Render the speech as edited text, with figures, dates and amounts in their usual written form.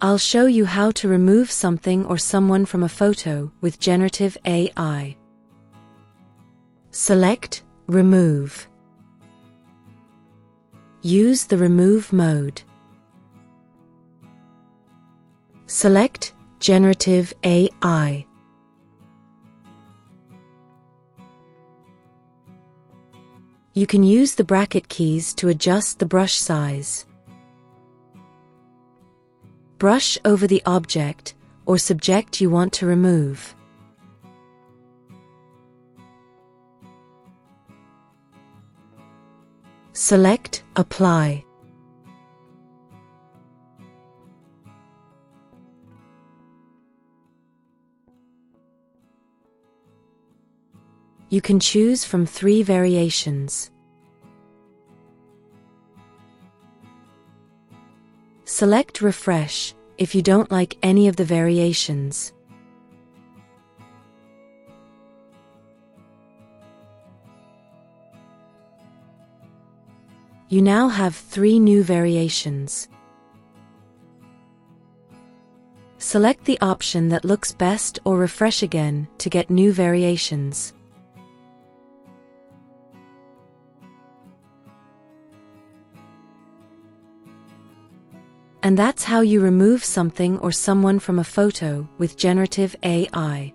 I'll show you how to remove something or someone from a photo with Generative AI. Select Remove. Use the Remove mode. Select Generative AI. You can use the bracket keys to adjust the brush size. Brush over the object or subject you want to remove. Select Apply. You can choose from 3 variations. Select Refresh if you don't like any of the variations. You now have 3 new variations. Select the option that looks best or refresh again to get new variations. And that's how you remove something or someone from a photo with Generative AI.